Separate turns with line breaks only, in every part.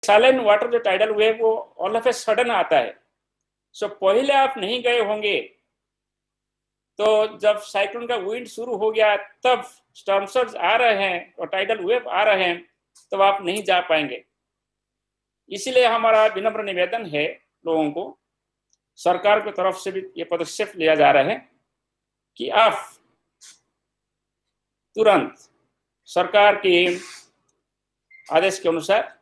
Silent water जो tidal wave वो all of a sudden आता है। सो पहले आप नहीं गए होंगे, तो जब साइक्लोन का विंड शुरू हो गया तब स्टॉर्म सर्ज आ रहे हैं और टाइडल वेव आ रहे हैं, तब आप नहीं जा पाएंगे। इसलिए हमारा विनम्र निवेदन है लोगों को, सरकार की तरफ से भी ये पदक्षेप लिया जा रहा है कि आप तुरंत सरकार के आदेश के अनुसार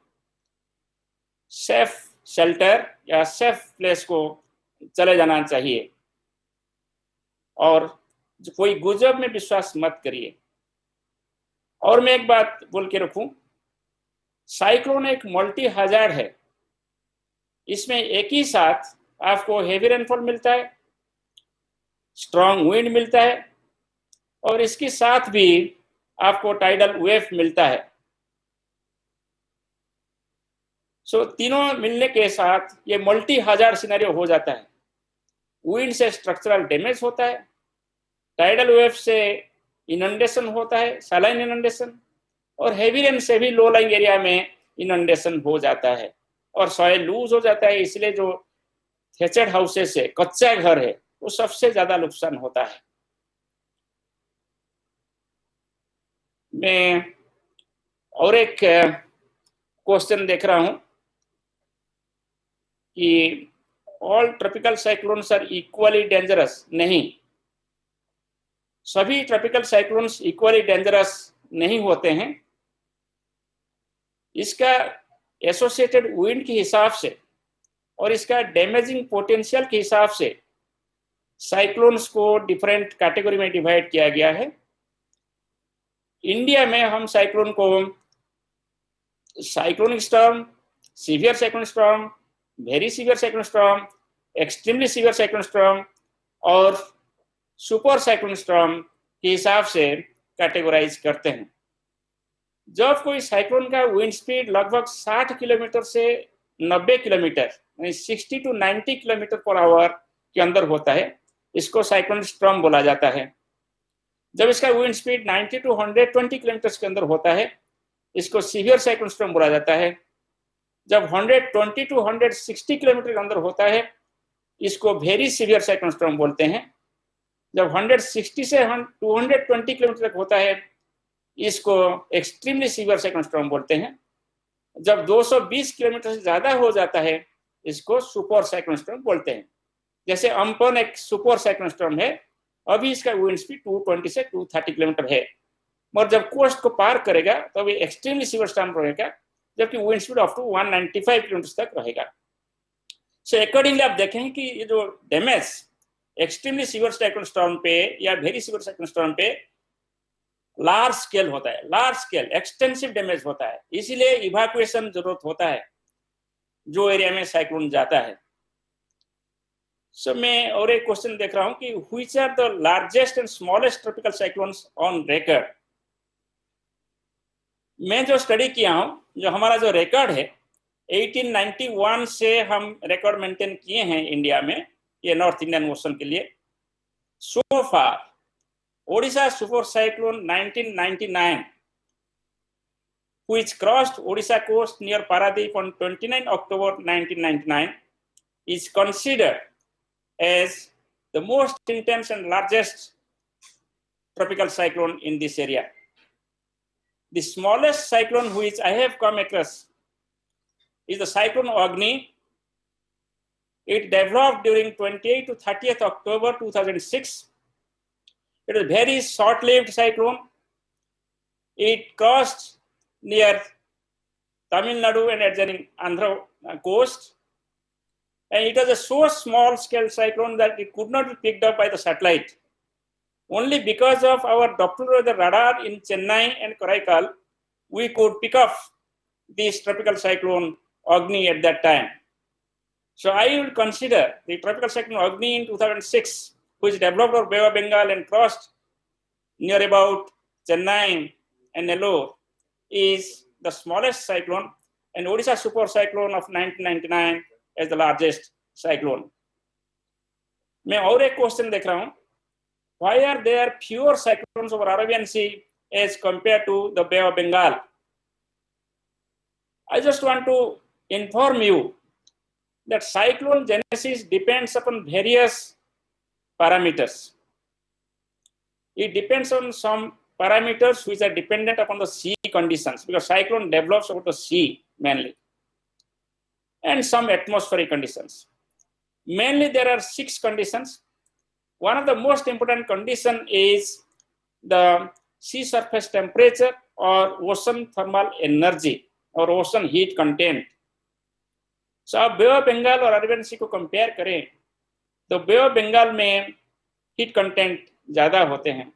सेफ शेल्टर या सेफ प्लेस को चले जाना चाहिए और कोई गुजब में विश्वास मत करिए। और मैं एक बात बोल के रखूं, साइक्लोन एक मल्टी हजार्ड है। इसमें एक ही साथ आपको हेवी रेनफॉल मिलता है, स्ट्रॉन्ग विंड मिलता है और इसके साथ भी आपको टाइडल वेव मिलता है। सो तीनों मिलने के साथ ये मल्टी हजार्ड सिनेरियो हो जाता है। विंड से स्ट्रक्चरल डैमेज होता है, टाइडल वेव से इनंडेशन होता है, सैलाइन इनंडेशन, और हेवी रेन से भी लो लाइंग एरिया में इनंडेशन हो जाता है और सॉइल लूज हो जाता है। इसलिए जो थेचेड हाउसेस है, कच्चा घर है, वो सबसे ज्यादा नुकसान होता है। मैं और एक क्वेश्चन देख रहा हूं कि all tropical cyclones are equally dangerous. नहीं, सभी ट्रॉपिकल साइक्लोन्स इक्वली डेंजरस नहीं होते हैं। इसका एसोसिएटेड विंड के हिसाब से और इसका डैमेजिंग पोटेंशियल के हिसाब से साइक्लोन्स को डिफरेंट कैटेगरी में डिवाइड किया गया है। इंडिया में हम साइक्लोन को cyclonic storm, severe cyclonic storm, very severe cyclonic storm, extremely severe cyclonic storm और सुपर साइक्लोनिक स्टॉर्म के हिसाब से कैटेगराइज करते हैं। जब कोई साइक्लोन का विंड स्पीड लगभग 60 किलोमीटर से 90 किलोमीटर यानी 60 to 90 किलोमीटर पर आवर के अंदर होता है, इसको साइक्लोनिक स्टॉर्म बोला जाता है। जब इसका विंड स्पीड 90 to 120 किलोमीटर के अंदर होता है, इसको सीवियर साइक्लोनिक स्टॉर्म बोला जाता है। जब 120 to 160 किलोमीटर के अंदर होता है, इसको वेरी सीवियर साइक्लोनिक स्टॉर्म बोलते हैं। जब 160 से 220 किलोमीटर तक होता है, इसको एक्सट्रीमली सीवियर साइक्लोनिक स्टॉर्म बोलते हैं। जब 220 किलोमीटर से ज्यादा हो जाता है, इसको सुपर साइक्लोनिक स्टॉर्म बोलते हैं। जैसे अम्पन एक सुपर साइक्लोनिक स्टॉर्म है, अभी इसका विंड स्पीड 220 से 230 किलोमीटर है, मगर जब कोस्ट को पार करेगा तो ये एक्सट्रीमली सीवियर स्टॉर्म रहेगा, जबकि wind speed up to 195 kilometre तक रहेगा। सो अकॉर्डिंगली आप देखें कि ये जो damage extremely severe cyclonic storm पे या वेरी सीवियर साइक्लोनिक स्टॉर्म पे लार्ज स्केल होता है, लार्ज स्केल एक्सटेंसिव डैमेज होता है। इसीलिए इवैक्यूएशन जरूरत होता है जो एरिया में साइक्लोन जाता है। सो मैं और एक क्वेश्चन देख रहा हूं कि which are the largest and smallest tropical cyclones on record. मैं जो स्टडी किया हूं, जो हमारा जो रिकॉर्ड है 1891 से हम रिकॉर्ड मेंटेन किए हैं इंडिया में, ये नॉर्थ इंडियन ओशन के लिए। सो फार Odisha super cyclone 1999, which crossed Odisha coast near Paradip on 29 October 1999, is considered as the most intense and largest tropical cyclone in this area. The smallest cyclone which I have come across is the cyclone Agni. It developed during 28 to 30th October 2006. It is a very short-lived cyclone. It crossed near Tamil Nadu and adjoining Andhra coast. And it was a so small-scale cyclone that it could not be picked up by the satellite. Only because of our Doppler weather radar in Chennai and Karaikal, we could pick up this tropical cyclone Agni at that time. So I would consider the tropical cyclone Agni in 2006, which developed over Bay of Bengal and crossed near about Chennai and Nellore, is the smallest cyclone, and Odisha super cyclone of 1999 is the largest cyclone. मैं और एक question देख रहा हूं, why are there fewer cyclones over Arabian Sea as compared to the Bay of Bengal? I just want to inform you that cyclone genesis depends upon various parameters. It depends on some parameters which are dependent upon the sea conditions, because cyclone develops over the sea mainly, and some atmospheric conditions. Mainly there are 6 conditions. One of the most important condition is the sea surface temperature or ocean thermal energy और ocean heat content. सो आप बे of Bengal और Arabian सी को compare करें तो बे of Bengal में heat content ज़्यादा होते हैं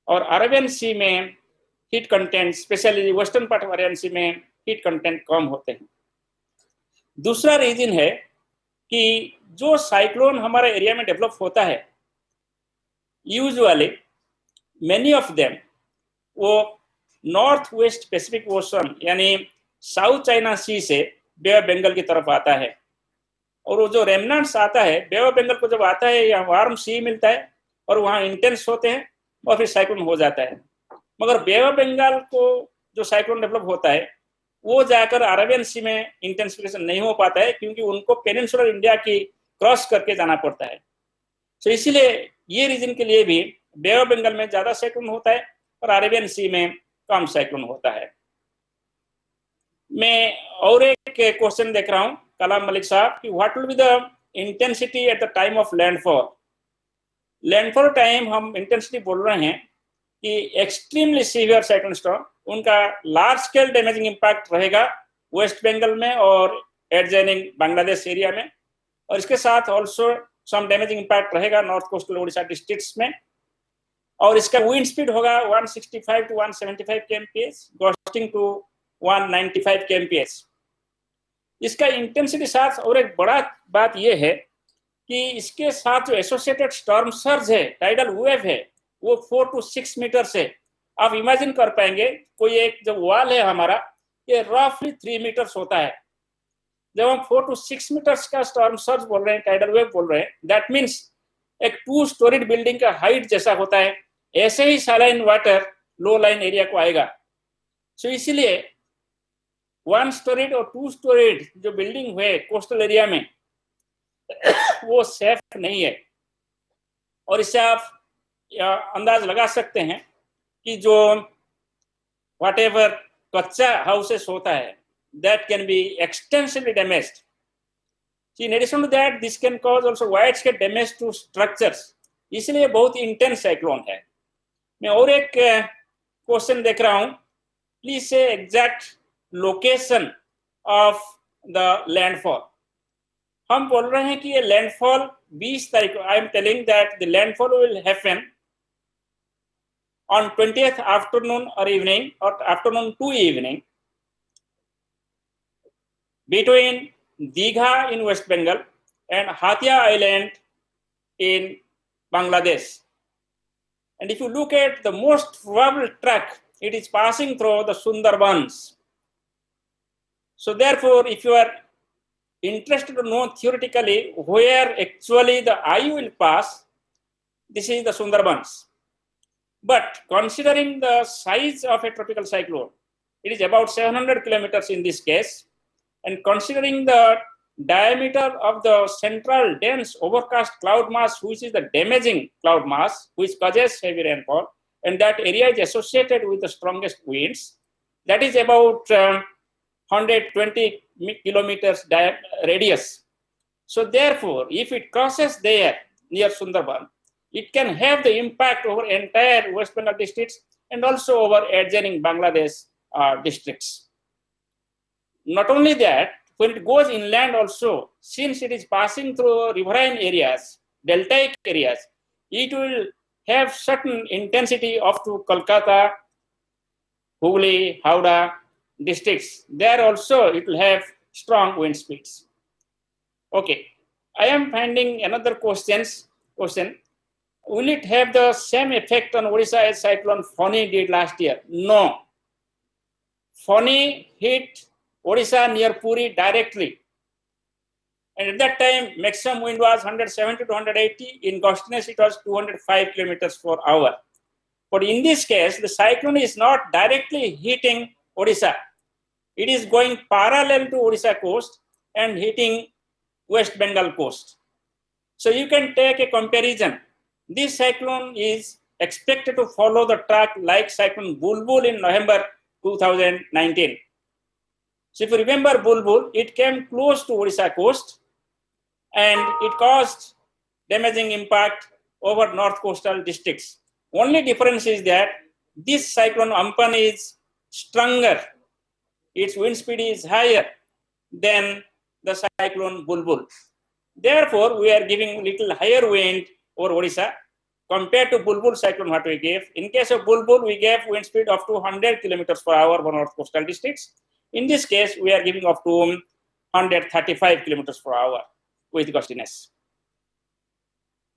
और अरेबियन सी में heat content, specially western part of Arabian Sea में हीट कंटेंट कम होते हैं. दूसरा रीजन है कि जो साइक्लोन हमारे एरिया में डेवलप होता है, यूजुअली मेनी ऑफ देम वो नॉर्थ वेस्ट पैसिफिक ओशन यानी साउथ चाइना सी से बे ऑफ बंगाल की तरफ आता है. और वो जो रेमनेंट्स आता है बे ऑफ बंगाल को जब आता है, यहाँ वार्म सी मिलता है और वहाँ इंटेंस होते हैं और फिर साइक्लोन हो जाता है. मगर बे ऑफ बंगाल को जो साइक्लोन डेवलप होता है वो जाकर अरेबियन सी में इंटेंसिफिकेशन नहीं हो पाता है, क्योंकि उनको पेनिनसुलर इंडिया की क्रॉस करके जाना पड़ता है. तो इसीलिए ये रीजन के लिए भी बे ऑफ बंगाल में ज्यादा साइक्लोन होता है और अरेबियन सी में कम साइक्लोन होता है. मैं और एक क्वेश्चन देख रहा हूँ कलाम मलिक साहब कि what will be the intensity at the time of landfall. Landfall time हम इंटेंसिटी बोल रहे हैं कि एक्सट्रीमली सीवियर साइक्लोन स्टॉर्म उनका लार्ज स्केल डैमेजिंग इम्पैक्ट रहेगा वेस्ट बंगाल में और एडजॉइनिंग बांग्लादेश एरिया में, और इसके साथ ऑल्सो सम डैमेजिंग इम्पैक्ट रहेगा नॉर्थ कोस्टल ओडिशा डिस्ट्रिक्ट्स में. और इसका विंड स्पीड होगा 165 to 175 kmph, gusting to 195 kmph. इसका इंटेंसिटी साथ और एक बड़ा बात यह है कि इसके साथ जो एसोसिएटेड स्टॉर्म सर्ज है, टाइडल वेव है, वो 4 to 6 मीटर से आप इमेजिन कर पाएंगे. कोई एक जो वॉल है हमारा, ये रफली 3 मीटर्स होता है. जब हम 4 to 6 मीटर्स का स्टॉर्म सर्ज बोल रहे हैं, टाइडल वेव बोल रहे हैं, दैट मीन्स एक 2 स्टोरीड बिल्डिंग का हाइट जैसा होता है. ऐसे ही सलाइन वाटर लो लाइन एरिया को आएगा. सो इसीलिए 1 स्टोरीड और 2 स्टोरीड जो बिल्डिंग हुए कोस्टल एरिया में वो सेफ नहीं है. और इससे आप अंदाज लगा सकते हैं कि जो व्हाटएवर कच्चा हाउसेस होता है that can be extensively damaged. So in addition to that, this can cause also widespread damage to structures. इसलिए बहुत इंटेंस साइक्लोन है. मैं और एक क्वेश्चन देख रहा हूँ. प्लीज से exact location of the landfall. हम बोल रहे हैं कि ये लैंडफॉल 20 तारीख को, I am telling that the landfall will happen on 20th afternoon or evening or afternoon to evening between Digha in West Bengal and Hatia Island in Bangladesh. And if you look at the most probable track, it is passing through the Sundarbans. So therefore, if you are interested to know theoretically where actually the IU will pass, this is the Sundarbans. But considering the size of a tropical cyclone, it is about 700 kilometers in this case, and considering the diameter of the central dense overcast cloud mass, which is the damaging cloud mass, which causes heavy rainfall, and that area is associated with the strongest winds, that is about 120 kilometers radius. So therefore, if it crosses there near Sundarban, it can have the impact over entire West Bengal districts and also over adjoining Bangladesh districts. Not only that, when it goes inland also, since it is passing through riverine areas, deltaic areas, it will have certain intensity up to Kolkata, Hooghly, Howrah districts. There also it will have strong wind speeds. Okay, I am finding another question. Will it have the same effect on Odisha as cyclone Fani did last year? No. Fani hit Odisha near Puri directly. And at that time, maximum wind was 170 to 180. In gustiness, it was 205 kilometers per hour. But in this case, the cyclone is not directly hitting Odisha. it is going parallel to Odisha coast and hitting West Bengal coast. So you can take a comparison. This cyclone is expected to follow the track like cyclone Bulbul in November 2019. So if you remember Bulbul, it came close to Odisha coast and it caused damaging impact over north coastal districts. Only difference is that this cyclone Amphan is stronger. Its wind speed is higher than the cyclone Bulbul. Therefore, we are giving little higher wind over Odisha compared to Bulbul cyclone what we gave. In case of Bulbul, we gave wind speed of 200 kilometers per hour for north coastal districts. In this case, we are giving up to 135 kilometers per hour with gustiness.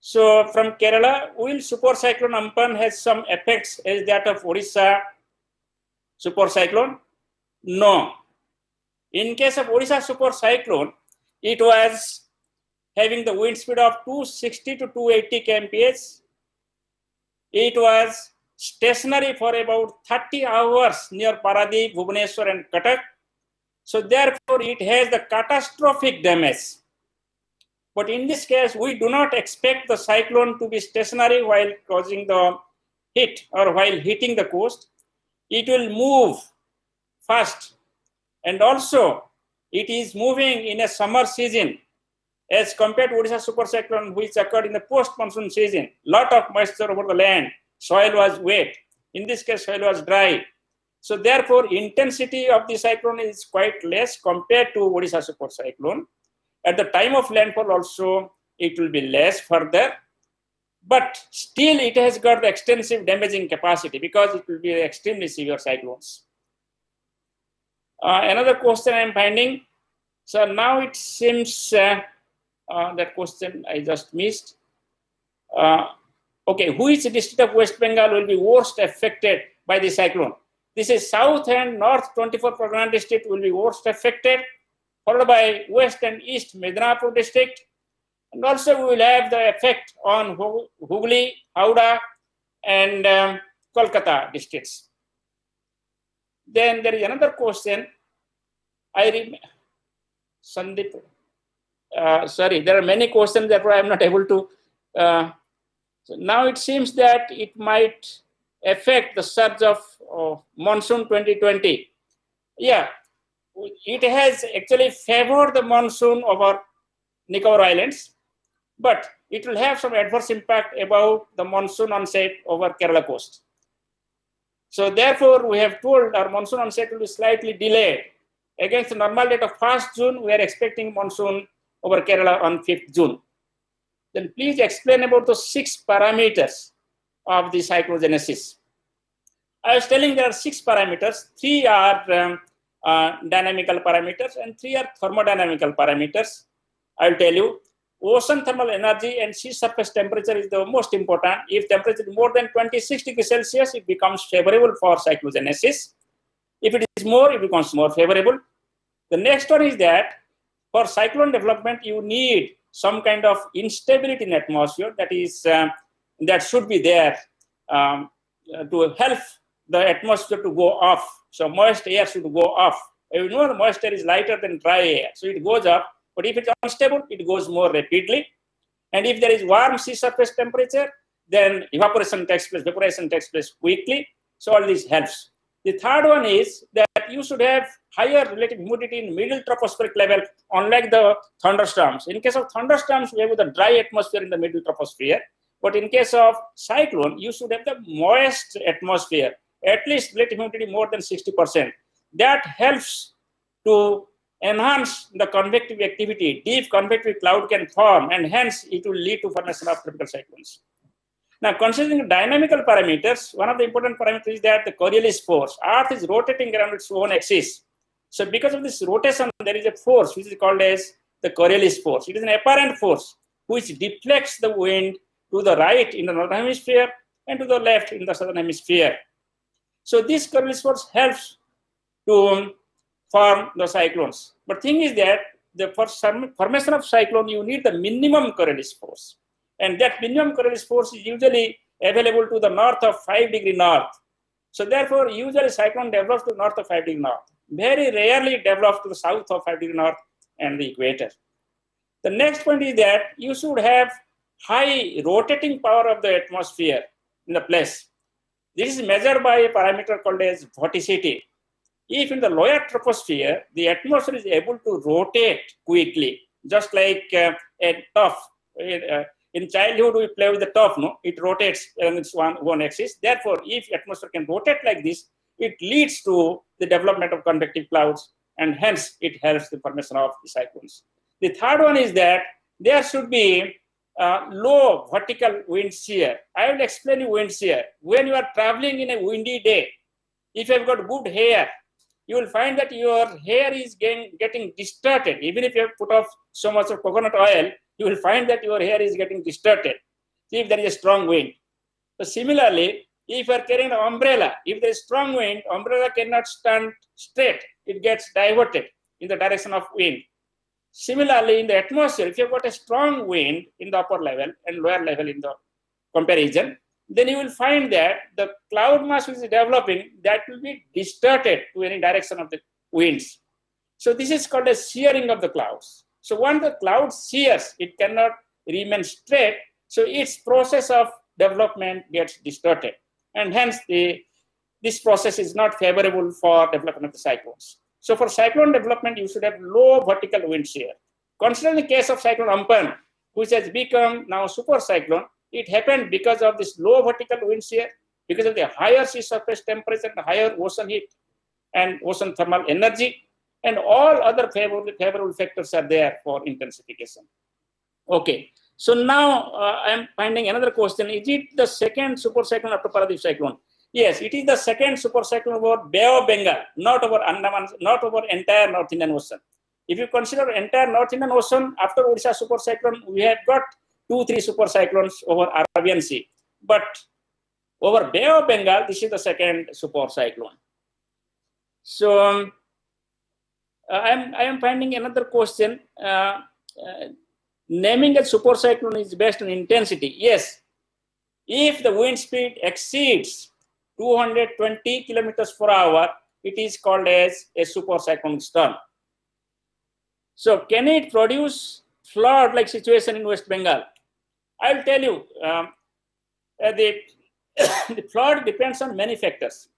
So from Kerala, will super cyclone Amphan has some effects as that of Odisha super cyclone? No. In case of Odisha super cyclone, it was having the wind speed of 260 to 280 kmph. It was stationary for about 30 hours near Paradip, Bhubaneswar and Cuttack. So therefore, it has the catastrophic damage. But in this case, we do not expect the cyclone to be stationary while causing the hit or while hitting the coast. It will move fast. And also, it is moving in a summer season as compared to Odisha super cyclone, which occurred in the post-monsoon season. Lot of moisture over the land. Soil was wet. In this case, soil was dry. So therefore, intensity of the cyclone is quite less compared to Odisha super cyclone. At the time of landfall also, it will be less further. But still, it has got the extensive damaging capacity because it will be extremely severe cyclones. Another question I am finding. So now it seems that question I just missed. Okay, which district of West Bengal will be worst affected by the cyclone? This is South and North 24 Pargana district will be worst affected, followed by West and East Midnapur district. And also we will have the effect on Hooghly, Howrah and Kolkata districts. Then there is another question. Sandeep, sorry, there are many questions that I am not able to. So now it seems that it might affect the surge of monsoon 2020. Yeah, it has actually favored the monsoon over Nicobar Islands, but it will have some adverse impact about the monsoon onset over Kerala coast. So therefore, we have told our monsoon onset will be slightly delayed. Against the normal date of 1st June, we are expecting monsoon over Kerala on 5th June. Then please explain about the 6 parameters of the cyclogenesis. I was telling there are 6 parameters. 3 are dynamical parameters and 3 are thermodynamical parameters. I will tell you. Ocean thermal energy and sea surface temperature is the most important. If temperature is more than 26 degrees Celsius, it becomes favorable for cyclogenesis. If it is more, it becomes more favorable. The next one is that for cyclone development, you need some kind of instability in atmosphere that is that should be there to help the atmosphere to go off. So moist air should go off. You know, the moist air is lighter than dry air, so it goes up. But if it's unstable, it goes more rapidly. And if there is warm sea surface temperature, then evaporation takes place, vaporization takes place quickly. So all this helps. The third one is that you should have higher relative humidity in middle tropospheric level, unlike the thunderstorms. In case of thunderstorms, we have the dry atmosphere in the middle troposphere. But in case of cyclone, you should have the moist atmosphere, at least relative humidity more than 60%. That helps to enhance the convective activity. Deep convective cloud can form, and hence it will lead to formation of tropical cyclones. Now, considering dynamical parameters, one of the important parameters is that the Coriolis force. Earth is rotating around its own axis. So because of this rotation, there is a force which is called as the Coriolis force. It is an apparent force which deflects the wind to the right in the northern hemisphere and to the left in the southern hemisphere. So this Coriolis force helps to form the cyclones. But thing is that for formation of cyclone, you need the minimum Coriolis force. And that minimum Coriolis force is usually available to the north of 5 degree north. So therefore, usually cyclone develops to north of 5 degree north. very rarely develop to the south of 5 degree north and the equator. The next point is that you should have high rotating power of the atmosphere in the place. This is measured by a parameter called as vorticity. If in the lower troposphere, the atmosphere is able to rotate quickly, just like a top. In childhood, we play with the top, no? It rotates along its one axis. Therefore, if atmosphere can rotate like this, it leads to the development of convective clouds, and hence it helps the formation of the cyclones. The third one is that there should be low vertical wind shear. I will explain you wind shear. When you are traveling in a windy day, if you have got good hair, you will find that your hair is getting distorted. Even if you have put off so much of coconut oil, you will find that your hair is getting distorted if there is a strong wind. So similarly, if you are carrying an umbrella, if there is strong wind, umbrella cannot stand straight. It gets diverted in the direction of wind. Similarly, in the atmosphere, if you have got a strong wind in the upper level and lower level in the comparison, then you will find that the cloud mass which is developing, that will be distorted to any direction of the winds. So this is called a shearing of the clouds. So when the cloud shears, it cannot remain straight. So its process of development gets distorted. And hence, this process is not favorable for development of the cyclones. So for cyclone development, you should have low vertical wind shear. Consider the case of cyclone Amphan, which has become now super cyclone. It happened because of this low vertical wind shear, because of the higher sea surface temperature and higher ocean heat and ocean thermal energy, and all other favorable factors are there for intensification. Okay, so now I am finding another question. Is it the second super cyclone after Paradip cyclone? Yes, it is the second super cyclone over Bay of Bengal, not over Andaman, not over entire North Indian Ocean. If you consider entire North Indian Ocean, after Odisha super cyclone, we have got 2-3 super cyclones over Arabian Sea. But over Bay of Bengal, this is the second super cyclone. So I am finding another question. Naming a super cyclone is based on intensity. Yes, if the wind speed exceeds 220 kilometers per hour, it is called as a super cyclone storm. So can it produce flood-like situation in West Bengal? I will tell you, the flood depends on many factors.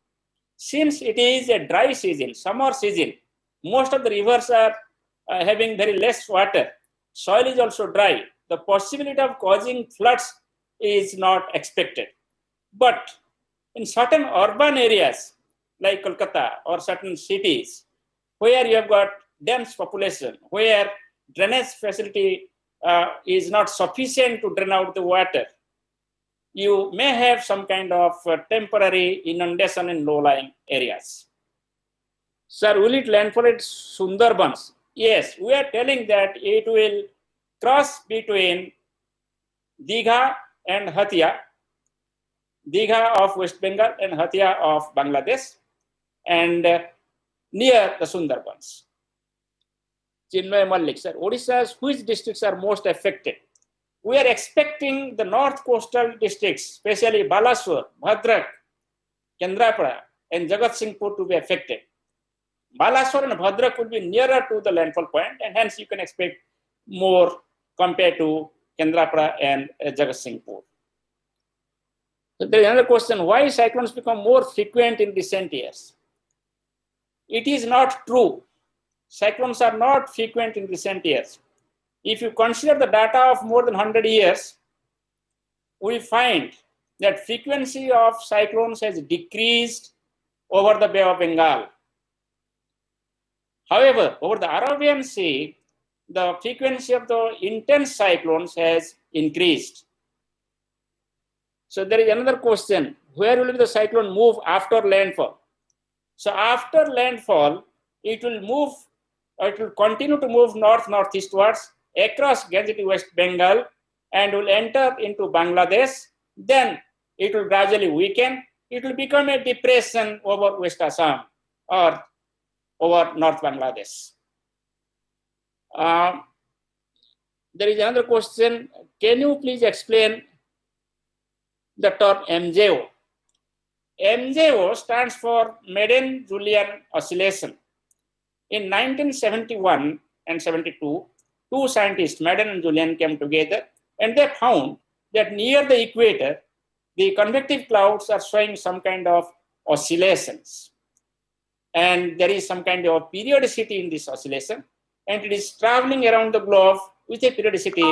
Since it is a dry season, summer season, most of the rivers are having very less water. Soil is also dry. The possibility of causing floods is not expected. But in certain urban areas like Kolkata or certain cities where you have got dense population, where drainage facility is not sufficient to drain out the water, you may have some kind of temporary inundation in low-lying areas. Sir, will it landfall at Sundarbans? Yes, we are telling that it will cross between Digha and Hatia, Digha of West Bengal and Hatia of Bangladesh, and near the Sundarbans. Chinmay Malik, sir, Odisha's which districts are most affected? We are expecting the north coastal districts, especially Balasore, Bhadrak, Kendrapada, and Jagatsinghpur to be affected. Balasore and Bhadrak will be nearer to the landfall point, and hence you can expect more compared to Kendrapada and Jagatsinghpur. So there is another question, why cyclones become more frequent in recent years? It is not true. Cyclones are not frequent in recent years. If you consider the data of more than 100 years, we find that frequency of cyclones has decreased over the Bay of Bengal. However, over the Arabian Sea, the frequency of the intense cyclones has increased. So there is another question, where will the cyclone move after landfall? So after landfall, it will continue to move north-northeastwards across Ganges to West Bengal and will enter into Bangladesh. Then it will gradually weaken. It will become a depression over West Assam or over North Bangladesh. There is another question. Can you please explain the term MJO? MJO stands for Meden-Julian Oscillation. In 1971 and 72, two scientists, Madden and Julian, came together and they found that near the equator, the convective clouds are showing some kind of oscillations. And there is some kind of periodicity in this oscillation, and it is traveling around the globe with a periodicity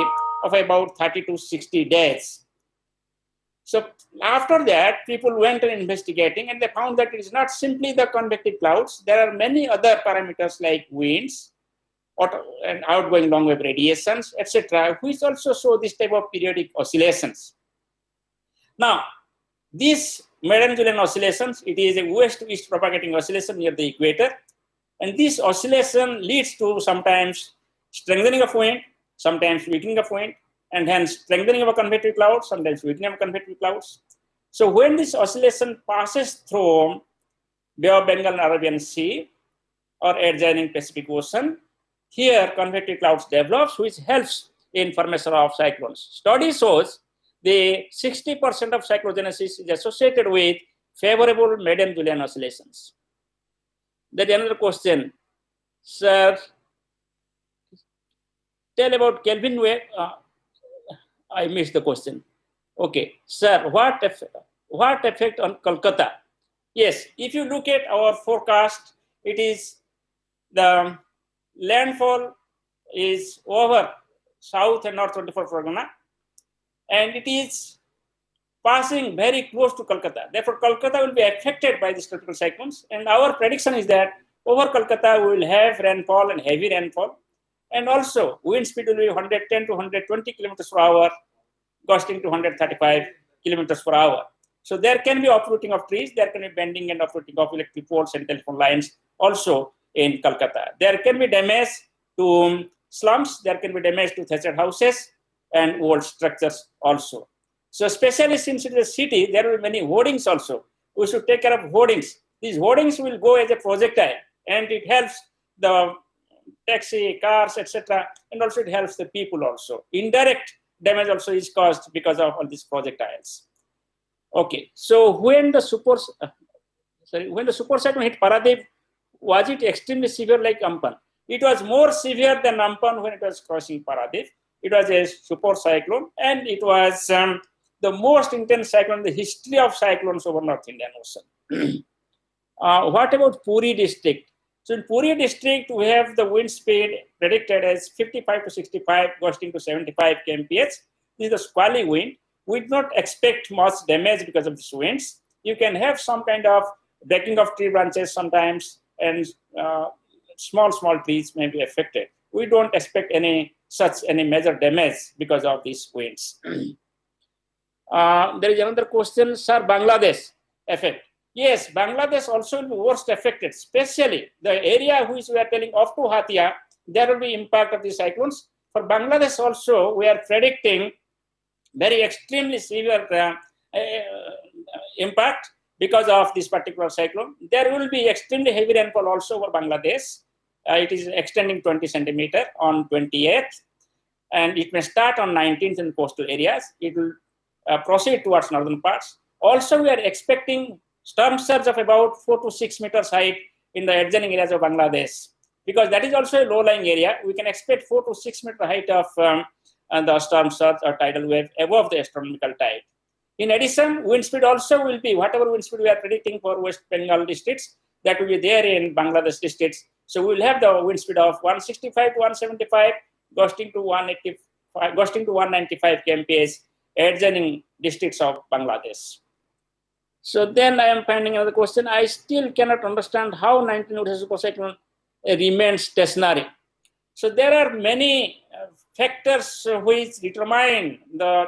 of about 30 to 60 days. So after that, people went on investigating and they found that it is not simply the convective clouds. There are many other parameters like winds and outgoing long wave radiations, etc., which also show this type of periodic oscillations. Now, these Madden-Julian oscillations, it is a west to east propagating oscillation near the equator. And this oscillation leads to sometimes strengthening of wind, sometimes weakening of wind, and hence strengthening of a convective cloud, sometimes weakening of convective clouds. So when this oscillation passes through Bay of Bengal and Arabian Sea or adjoining Pacific Ocean, here convective clouds develops, which helps in formation of cyclones. Study shows the 60% of cyclogenesis is associated with favorable Madden-Julian oscillations. There is another question, sir. Tell about Kelvin wave. I missed the question. Okay, sir, what effect on Kolkata? Yes, if you look at our forecast, it is the landfall is over South and North 24 Pargana, and it is passing very close to Kolkata. Therefore, Kolkata will be affected by these tropical cyclones. And our prediction is that over Kolkata, we will have rainfall and heavy rainfall. And also, wind speed will be 110 to 120 kilometers per hour, gusting to 135 kilometers per hour. So there can be uprooting of trees, there can be bending and uprooting of electric poles and telephone lines also in Kolkata. There can be damage to slums, there can be damage to thatched houses and old structures also. So especially since it is a city, there will be many hoardings also. We should take care of hoardings. These hoardings will go as a projectile and it helps the taxi, cars, etc. And also it helps the people also. Indirect damage also is caused because of all these projectiles. Okay, so when the super cyclone hit Paradip, was it extremely severe like Amphan? It was more severe than Amphan when it was crossing Paradip. It was a super cyclone and it was the most intense cyclone in the history of cyclones over North Indian Ocean. What about Puri district? So in Puri district, we have the wind speed predicted as 55 to 65, gusting to 75 kmph. This is the squally wind. We do not expect much damage because of these winds. You can have some kind of breaking of tree branches sometimes, and small trees may be affected. We don't expect any major damage because of these winds. There is another question, sir, Bangladesh effect. Yes, Bangladesh also will be worst affected, especially the area which we are telling up to Hatia, there will be impact of the cyclones. For Bangladesh also, we are predicting very extremely severe impact because of this particular cyclone. There will be extremely heavy rainfall also over Bangladesh. It is extending 20 centimeter on 28th, and it may start on 19th in coastal areas. It will proceed towards northern parts. Also, we are expecting storm surge of about 4 to 6 meters height in the adjoining areas of Bangladesh, because that is also a low-lying area. We can expect 4 to 6 meter height of the storm surge or tidal wave above the astronomical tide. In addition, wind speed also will be, whatever wind speed we are predicting for West Bengal districts, that will be there in Bangladesh districts. So we will have the wind speed of 165 to 175, gusting to 195 kmph, adjoining districts of Bangladesh. So then I am finding another question. I still cannot understand how 19 Odisha supercyclone remains stationary. So there are many factors which determine the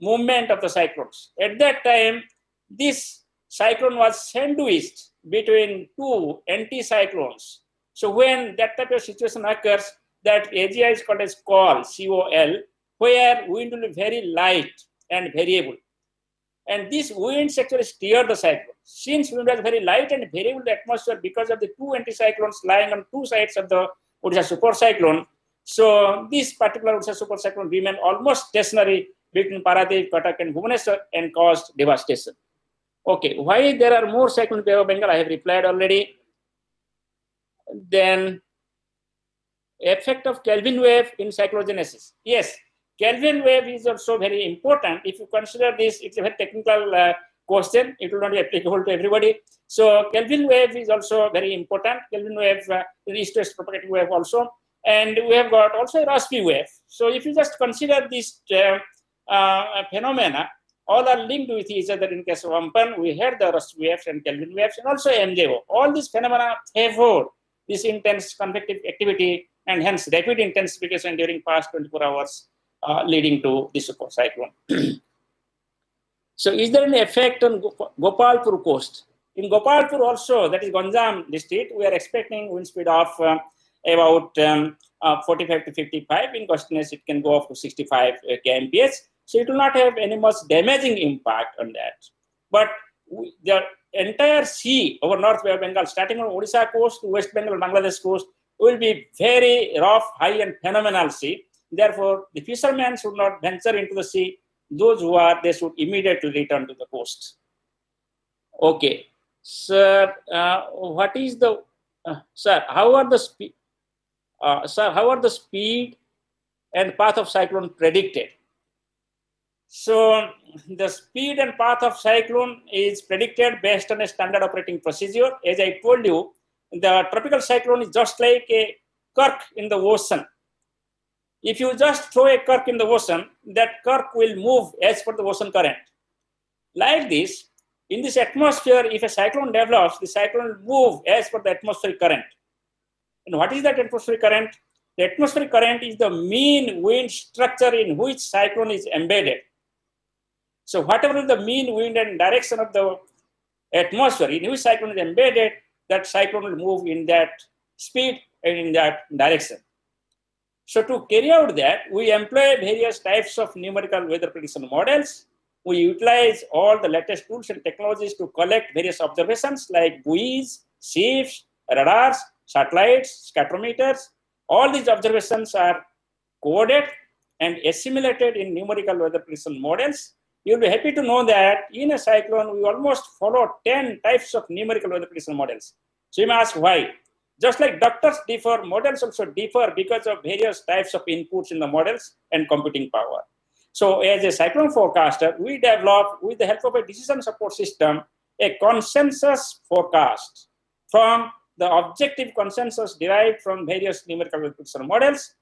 movement of the cyclones. At that time, this cyclone was sandwiched between two anticyclones. So when that type of situation occurs, that area is called as COL, C-O-L, where wind will be very light and variable. And these winds actually steer the cyclone. Since wind was very light and variable in the atmosphere because of the two anticyclones lying on two sides of the Odisha supercyclone, so this particular Odisha supercyclone remained almost stationary between Paradip, Cuttack, and Bhubaneswar and caused devastation. Okay, why there are more cyclones in Bay of Bengal? I have replied already. Then effect of Kelvin wave in cyclogenesis. Yes, Kelvin wave is also very important. If you consider this, it's a very technical question. It will not be applicable to everybody. So Kelvin wave is also very important. Kelvin wave, east-west propagating wave also. And we have got also a Rossby wave. So if you just consider these phenomena, all are linked with each other. In case of Ampan, we had the Rossby waves and Kelvin waves and also MJO. All these phenomena favor this intense convective activity and hence rapid intensification during past 24 hours leading to the supercyclone. So is there an effect on Gopalpur coast? In Gopalpur also, that is Ganjam district, we are expecting wind speed of about 45 to 55. In Coastalness, it can go up to 65 kmph. So it will not have any much damaging impact on that. But the entire sea over North Bay of Bengal, starting from Odisha coast to West Bengal and Bangladesh coast, will be very rough, high and phenomenal sea. Therefore, the fishermen should not venture into the sea. Those who are, they should immediately return to the coast. Okay. Sir, what is the, sir, how are the speed, sir, how are the speed and path of cyclone predicted? So the speed and path of cyclone is predicted based on a standard operating procedure. As I told you, the tropical cyclone is just like a cork in the ocean. If you just throw a cork in the ocean, that cork will move as per the ocean current. Like this, in this atmosphere, if a cyclone develops, the cyclone will move as per the atmospheric current. And what is that atmospheric current? The atmospheric current is the mean wind structure in which cyclone is embedded. So whatever is the mean wind and direction of the atmosphere in which cyclone is embedded, that cyclone will move in that speed and in that direction. So to carry out that, we employ various types of numerical weather prediction models. We utilize all the latest tools and technologies to collect various observations like buoys, shifts, radars, satellites, spectrometers. All these observations are coded and assimilated in numerical weather prediction models. You'll be happy to know that in a cyclone, we almost follow 10 types of numerical weather prediction models. So you may ask why. Just like doctors differ, models also differ because of various types of inputs in the models and computing power. So as a cyclone forecaster, we developed, with the help of a decision support system, a consensus forecast from the objective consensus derived from various numerical weather prediction models.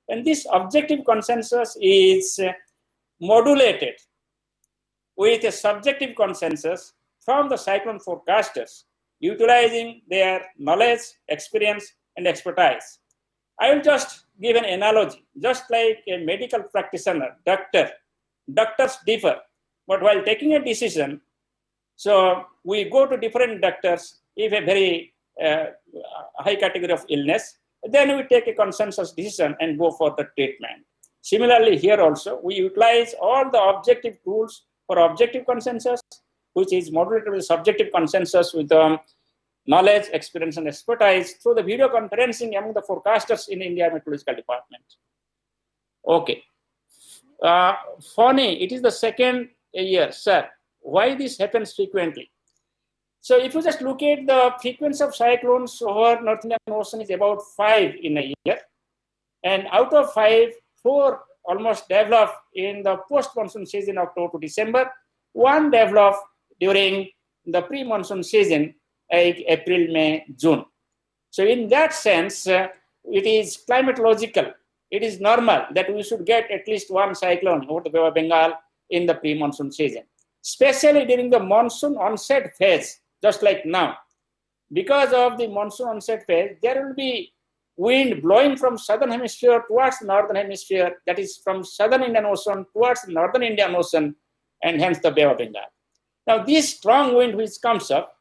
And this objective consensus is modulated with a subjective consensus from the cyclone forecasters, utilizing their knowledge, experience, and expertise. I will just give an analogy. Just like a medical practitioner, doctors differ. But while taking a decision, so we go to different doctors if a very high category of illness, then we take a consensus decision and go for the treatment. Similarly, here also, we utilize all the objective tools for objective consensus, which is modulated with subjective consensus with knowledge, experience, and expertise through the video conferencing among the forecasters in India Meteorological Department. Okay. Funny, it is the second year, sir. Why this happens frequently? So if you just look at the frequency of cyclones over North Indian Ocean is about 5 in a year. And out of 5, 4 almost develop in the post-monsoon season, October to December. 1 develop during the pre-monsoon season, like April, May, June. So in that sense, it is climatological. It is normal that we should get at least 1 cyclone over the Bay of Bengal in the pre-monsoon season, especially during the monsoon onset phase, just like now. Because of the monsoon onset phase, there will be wind blowing from southern hemisphere towards the northern hemisphere, that is from southern Indian Ocean towards the northern Indian Ocean, and hence the Bay of Bengal. Now, this strong wind which comes up,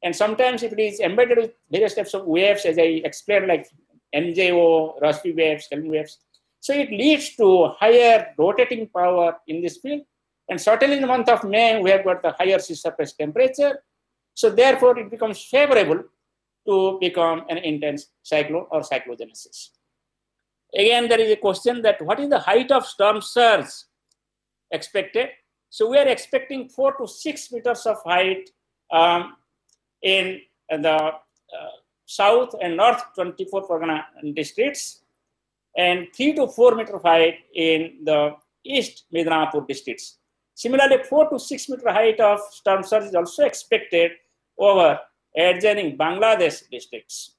and sometimes if it is embedded with various types of waves, as I explained, like MJO, Rossby waves, Kelvin waves, so it leads to higher rotating power in this field. And certainly in the month of May, we have got the higher sea surface temperature. So therefore, it becomes favorable to become an intense cyclone or cyclogenesis. Again, there is a question that what is the height of storm surge expected? So we are expecting 4 to 6 meters of height in the south and north 24 Pargana districts, and 3 to 4 meter height in the east Midnapur districts. Similarly, 4 to 6 meter height of storm surge is also expected over adjoining Bangladesh districts.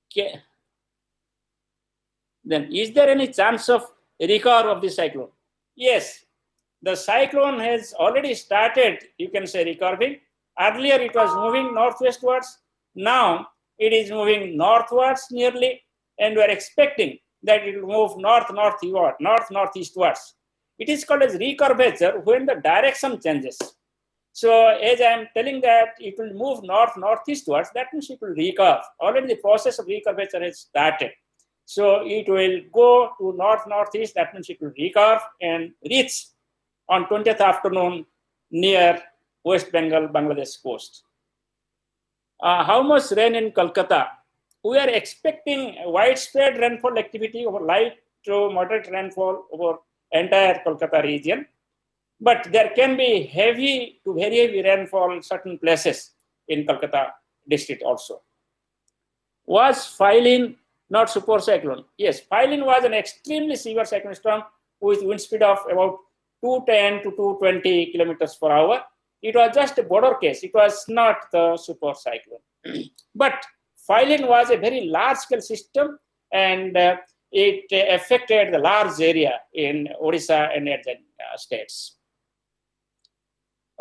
Okay. Then, is there any chance of recovery of the cyclone? Yes, the cyclone has already started, you can say, recovering. Earlier, it was moving northwestwards. Now, it is moving northwards nearly, and we are expecting that it will move north-northeastwards. It is called as recurvature when the direction changes. So, as I am telling that it will move north-northeastwards, that means it will recurve. Already the process of recurvature has started. So, it will go to north-northeast, that means it will recurve and reach on 20th afternoon near West Bengal, Bangladesh coast. How much rain in Kolkata? We are expecting widespread rainfall activity over light to moderate rainfall over entire Kolkata region. But there can be heavy to very heavy rainfall in certain places in Kolkata district also. Was Phylline not supercyclone? Yes, Phylline was an extremely severe cyclone storm with wind speed of about 210 to 220 kilometers per hour. It was just a border case. It was not the supercyclone. But Phylline was a very large-scale system, and it affected the large area in Odisha and adjacent states.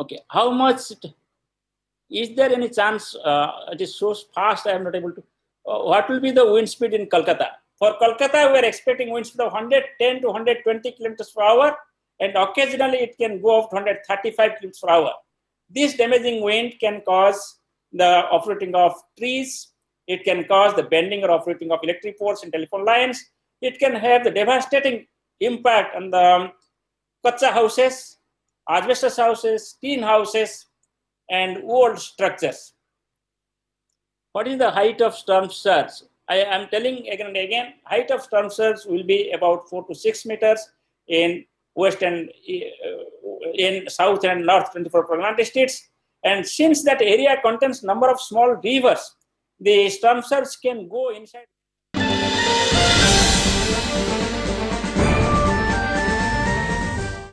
Okay, how much? Is there any chance? It is so fast, I am not able to. What will be the wind speed in Kolkata? For Kolkata, we are expecting wind speed of 110 to 120 kilometers per hour, and occasionally it can go up to 135 kilometers per hour. This damaging wind can cause the uprooting of trees. It can cause the bending or uprooting of electric poles and telephone lines. It can have the devastating impact on the kacha houses, asbestos houses, tin houses, and old structures. What is the height of storm surge? I am telling again and again, height of storm surge will be about 4 to 6 meters in west and in south and north 24 Pargana districts. And since that area contains number of small rivers, the storm surge can go inside.